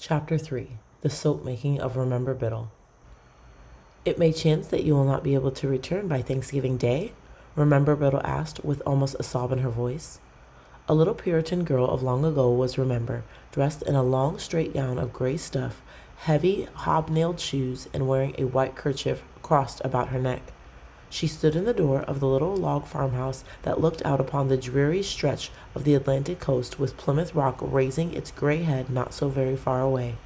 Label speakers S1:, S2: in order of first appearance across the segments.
S1: Chapter 3. The Soap Making of Remember Biddle. It may chance that you will not be able to return by Thanksgiving Day? Remember Biddle asked, with almost a sob in her voice. A little Puritan girl of long ago was Remember, dressed in a long straight gown of gray stuff, heavy hobnailed shoes, and wearing a white kerchief crossed about her neck. She stood in the door of the little log farmhouse that looked out upon the dreary stretch of the Atlantic coast, with Plymouth Rock raising its gray head not so very far away.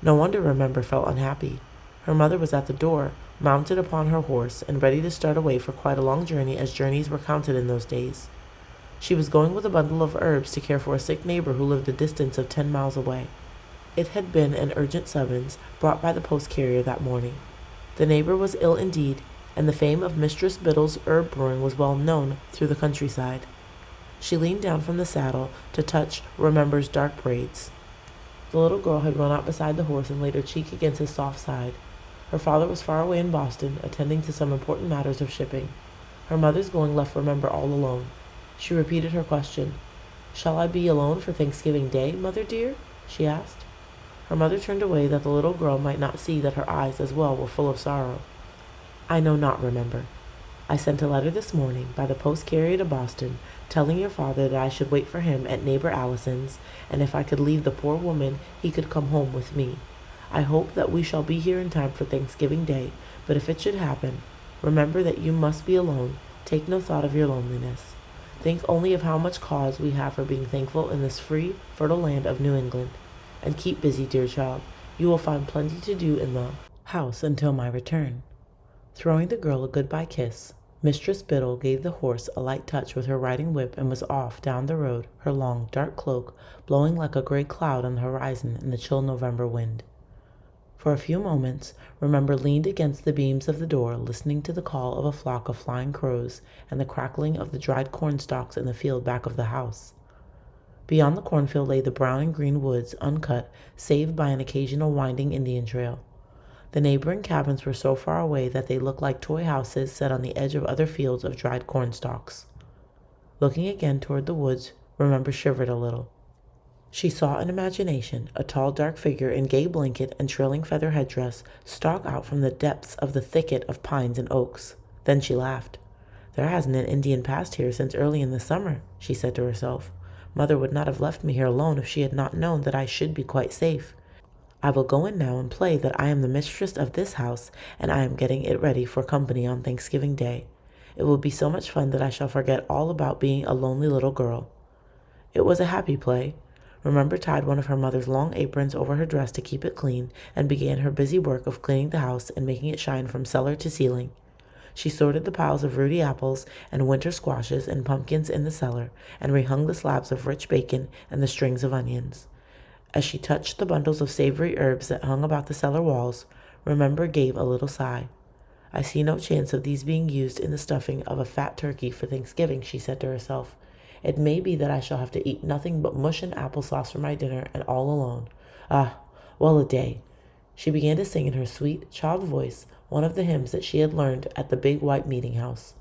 S1: No wonder Remember felt unhappy. Her mother was at the door, mounted upon her horse, and ready to start away for quite a long journey, as journeys were counted in those days. She was going with a bundle of herbs to care for a sick neighbor who lived a distance of 10 miles away. It had been an urgent summons brought by the post carrier that morning. The neighbor was ill indeed, and the fame of Mistress Biddle's herb brewing was well known through the countryside. She leaned down from the saddle to touch Remember's dark braids. The little girl had run out beside the horse and laid her cheek against his soft side. Her father was far away in Boston, attending to some important matters of shipping. Her mother's going left Remember all alone. She repeated her question. "Shall I be alone for Thanksgiving Day, mother dear?" she asked. Her mother turned away that the little girl might not see that her eyes as well were full of sorrow. "I know not, Remember. I sent a letter this morning by the post carrier to Boston, telling your father that I should wait for him at neighbor Allison's, and if I could leave the poor woman, he could come home with me. I hope that we shall be here in time for Thanksgiving Day, but if it should happen, remember that you must be alone. Take no thought of your loneliness. Think only of how much cause we have for being thankful in this free, fertile land of New England. And keep busy, dear child. You will find plenty to do in the house until my return." Throwing the girl a goodbye kiss, Mistress Biddle gave the horse a light touch with her riding whip and was off down the road, her long, dark cloak blowing like a gray cloud on the horizon in the chill November wind. For a few moments, Remember leaned against the beams of the door, listening to the call of a flock of flying crows and the crackling of the dried corn stalks in the field back of the house. Beyond the cornfield lay the brown and green woods, uncut, save by an occasional winding Indian trail. The neighboring cabins were so far away that they looked like toy houses set on the edge of other fields of dried corn stalks. Looking again toward the woods, Remember shivered a little. She saw in imagination a tall dark figure in gay blanket and trailing feather headdress stalk out from the depths of the thicket of pines and oaks. Then she laughed. "There hasn't an Indian passed here since early in the summer," she said to herself. "Mother would not have left me here alone if she had not known that I should be quite safe. I will go in now and play that I am the mistress of this house, and I am getting it ready for company on Thanksgiving Day. It will be so much fun that I shall forget all about being a lonely little girl." It was a happy play. Remember tied one of her mother's long aprons over her dress to keep it clean, and began her busy work of cleaning the house and making it shine from cellar to ceiling. She sorted the piles of ruddy apples and winter squashes and pumpkins in the cellar, and rehung the slabs of rich bacon and the strings of onions. As she touched the bundles of savory herbs that hung about the cellar walls, Remember gave a little sigh. "I see no chance of these being used in the stuffing of a fat turkey for Thanksgiving," she said to herself. "It may be that I shall have to eat nothing but mush and applesauce for my dinner, and all alone. Ah, well a day." She began to sing in her sweet, child voice one of the hymns that she had learned at the big white meeting house.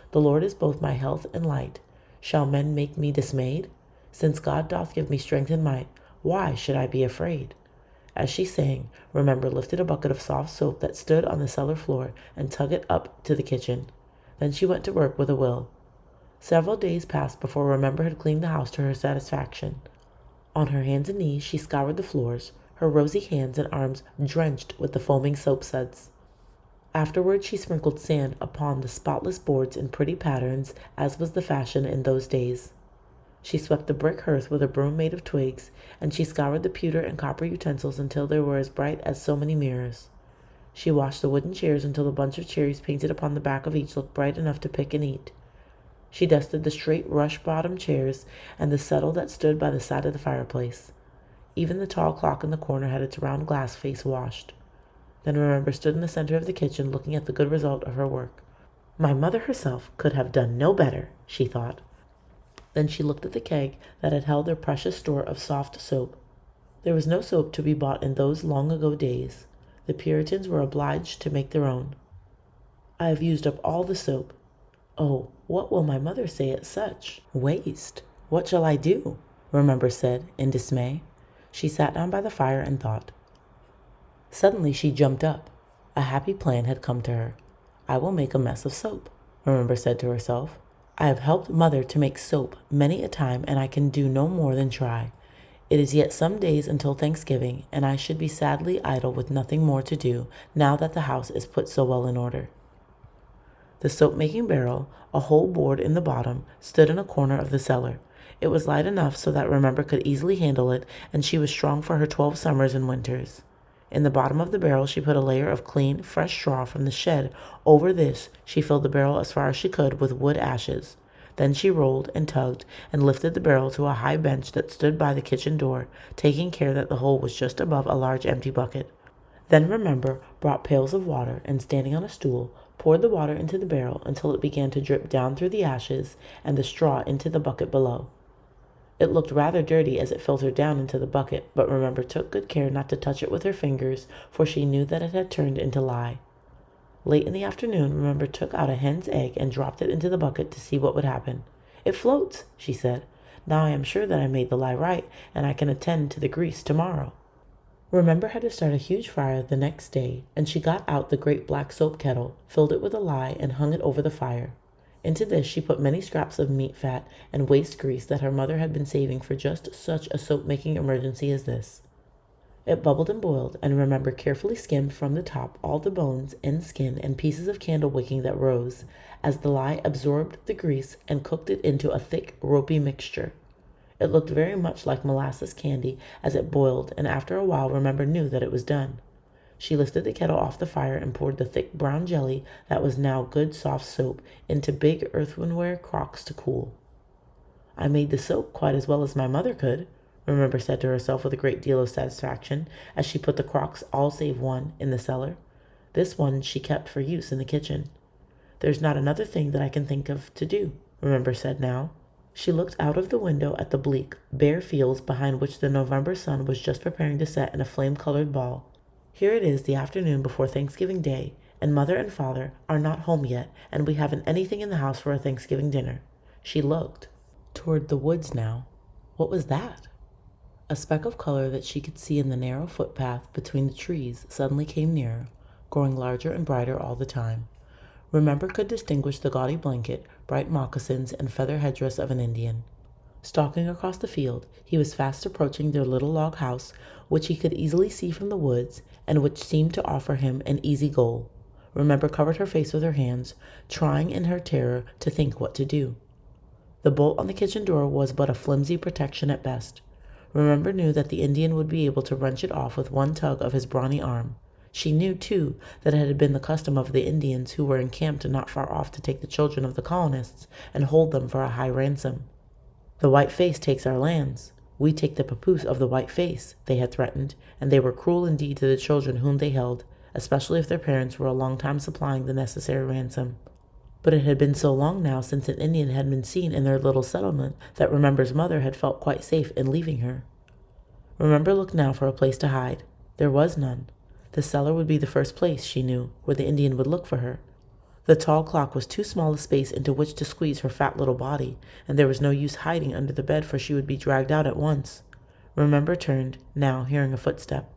S1: "The Lord is both my health and light. Shall men make me dismayed? Since God doth give me strength and might, why should I be afraid?" As she sang, Remember lifted a bucket of soft soap that stood on the cellar floor and tugged it up to the kitchen. Then she went to work with a will. Several days passed before Remember had cleaned the house to her satisfaction. On her hands and knees she scoured the floors, her rosy hands and arms drenched with the foaming soap suds. Afterward she sprinkled sand upon the spotless boards in pretty patterns, as was the fashion in those days. She swept the brick hearth with a broom made of twigs, and she scoured the pewter and copper utensils until they were as bright as so many mirrors. She washed the wooden chairs until the bunch of cherries painted upon the back of each looked bright enough to pick and eat. She dusted the straight rush-bottomed chairs and the settle that stood by the side of the fireplace. Even the tall clock in the corner had its round glass face washed. Then Remember stood in the center of the kitchen looking at the good result of her work. "My mother herself could have done no better," she thought. Then she looked at the keg that had held their precious store of soft soap. There was no soap to be bought in those long-ago days. The Puritans were obliged to make their own. "I have used up all the soap. Oh, what will my mother say at such waste? What shall I do?" Remember said in dismay. She sat down by the fire and thought. Suddenly she jumped up. A happy plan had come to her. I will make a mess of soap, Remember said to herself. I have helped Mother to make soap many a time, and I can do no more than try. It is yet some days until Thanksgiving, and I should be sadly idle with nothing more to do now that the house is put so well in order. The soap-making barrel, a hole bored in the bottom, stood in a corner of the cellar. It was light enough so that Remember could easily handle it, and she was strong for her 12 summers and winters. In the bottom of the barrel she put a layer of clean, fresh straw from the shed. Over this she filled the barrel as far as she could with wood ashes. Then she rolled and tugged and lifted the barrel to a high bench that stood by the kitchen door, taking care that the hole was just above a large empty bucket. Then Remember brought pails of water and, standing on a stool, poured the water into the barrel until it began to drip down through the ashes and the straw into the bucket below. It looked rather dirty as it filtered down into the bucket, but Remember took good care not to touch it with her fingers, for she knew that it had turned into lye. Late in the afternoon, Remember took out a hen's egg and dropped it into the bucket to see what would happen. It floats, she said. Now I am sure that I made the lye right, and I can attend to the grease tomorrow. Remember had to start a huge fire the next day, and she got out the great black soap kettle, filled it with a lye, and hung it over the fire. Into this she put many scraps of meat fat and waste grease that her mother had been saving for just such a soap-making emergency as this. It bubbled and boiled, and Remember carefully skimmed from the top all the bones and skin and pieces of candle wicking that rose, as the lye absorbed the grease and cooked it into a thick, ropey mixture. It looked very much like molasses candy as it boiled, and after a while Remember knew that it was done. She lifted the kettle off the fire and poured the thick brown jelly that was now good soft soap into big earthenware crocks to cool. I made the soap quite as well as my mother could, Remember said to herself with a great deal of satisfaction as she put the crocks, all save one, in the cellar. This one she kept for use in the kitchen. There's not another thing that I can think of to do, Remember said now. She looked out of the window at the bleak, bare fields behind which the November sun was just preparing to set in a flame-colored ball. Here it is the afternoon before Thanksgiving Day, and Mother and Father are not home yet, and we haven't anything in the house for a Thanksgiving dinner. She looked toward the woods now. What was that? A speck of color that she could see in the narrow footpath between the trees suddenly came nearer, growing larger and brighter all the time. Remember could distinguish the gaudy blanket, bright moccasins, and feather headdress of an Indian. Stalking across the field, he was fast approaching their little log house, which he could easily see from the woods, and which seemed to offer him an easy goal. Remember covered her face with her hands, trying in her terror to think what to do. The bolt on the kitchen door was but a flimsy protection at best. Remember knew that the Indian would be able to wrench it off with one tug of his brawny arm. She knew, too, that it had been the custom of the Indians who were encamped not far off to take the children of the colonists and hold them for a high ransom. The white face takes our lands. We take the papoose of the white face, they had threatened, and they were cruel indeed to the children whom they held, especially if their parents were a long time supplying the necessary ransom. But it had been so long now since an Indian had been seen in their little settlement that Remember's mother had felt quite safe in leaving her. Remember looked now for a place to hide. There was none. The cellar would be the first place, she knew, where the Indian would look for her. The tall clock was too small a space into which to squeeze her fat little body, and there was no use hiding under the bed, for she would be dragged out at once. Remember turned, now hearing a footstep.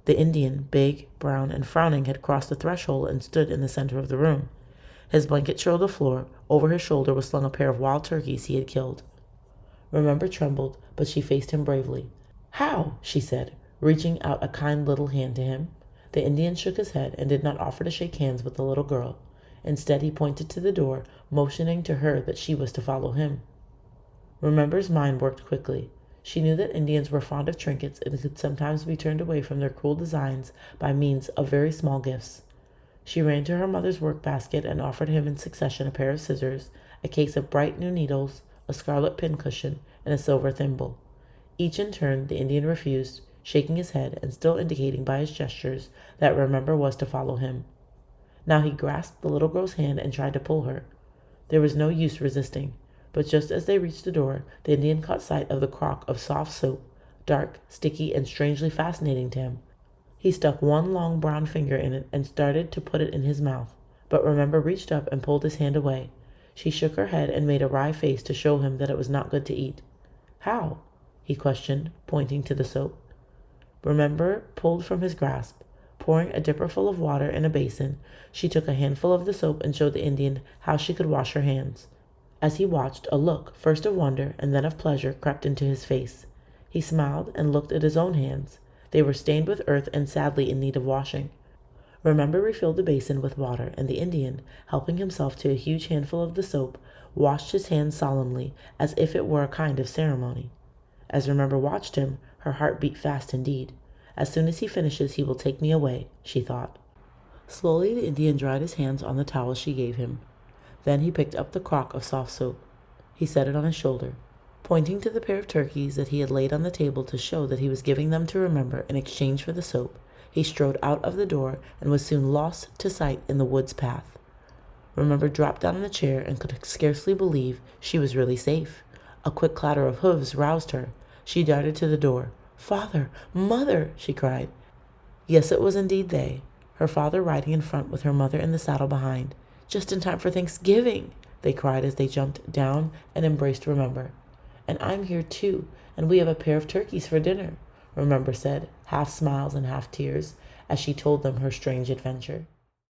S1: The Indian, big, brown, and frowning, had crossed the threshold and stood in the center of the room. His blanket trailed the floor. Over his shoulder was slung a pair of wild turkeys he had killed. Remember trembled, but she faced him bravely. "How?" she said, reaching out a kind little hand to him. The Indian shook his head and did not offer to shake hands with the little girl. Instead, he pointed to the door, motioning to her that she was to follow him. Remember's mind worked quickly. She knew that Indians were fond of trinkets and could sometimes be turned away from their cruel designs by means of very small gifts. She ran to her mother's work-basket and offered him in succession a pair of scissors, a case of bright new needles, a scarlet pincushion, and a silver thimble. Each in turn the Indian refused, shaking his head and still indicating by his gestures that Remember was to follow him. Now he grasped the little girl's hand and tried to pull her. There was no use resisting, but just as they reached the door, the Indian caught sight of the crock of soft soap, dark, sticky, and strangely fascinating to him. He stuck one long brown finger in it and started to put it in his mouth, but Remember reached up and pulled his hand away. She shook her head and made a wry face to show him that it was not good to eat. "How?" he questioned, pointing to the soap. Remember pulled from his grasp. Pouring a dipper full of water in a basin, she took a handful of the soap and showed the Indian how she could wash her hands. As he watched, a look, first of wonder and then of pleasure, crept into his face. He smiled and looked at his own hands. They were stained with earth and sadly in need of washing. Remember refilled the basin with water, and the Indian, helping himself to a huge handful of the soap, washed his hands solemnly, as if it were a kind of ceremony. As Remember watched him, her heart beat fast indeed. As soon as he finishes, he will take me away, she thought. Slowly the Indian dried his hands on the towel she gave him. Then he picked up the crock of soft soap. He set it on his shoulder, pointing to the pair of turkeys that he had laid on the table to show that he was giving them to Remember in exchange for the soap. He strode out of the door and was soon lost to sight in the wood's path. Remember dropped down in a chair and could scarcely believe she was really safe. A quick clatter of hoofs roused her. She darted to the door. "Father! Mother!" she cried. Yes, it was indeed they, her father riding in front with her mother in the saddle behind. "Just in time for Thanksgiving!" they cried as they jumped down and embraced Remember. "And I'm here too, and we have a pair of turkeys for dinner," Remember said, half smiles and half tears, as she told them her strange adventure.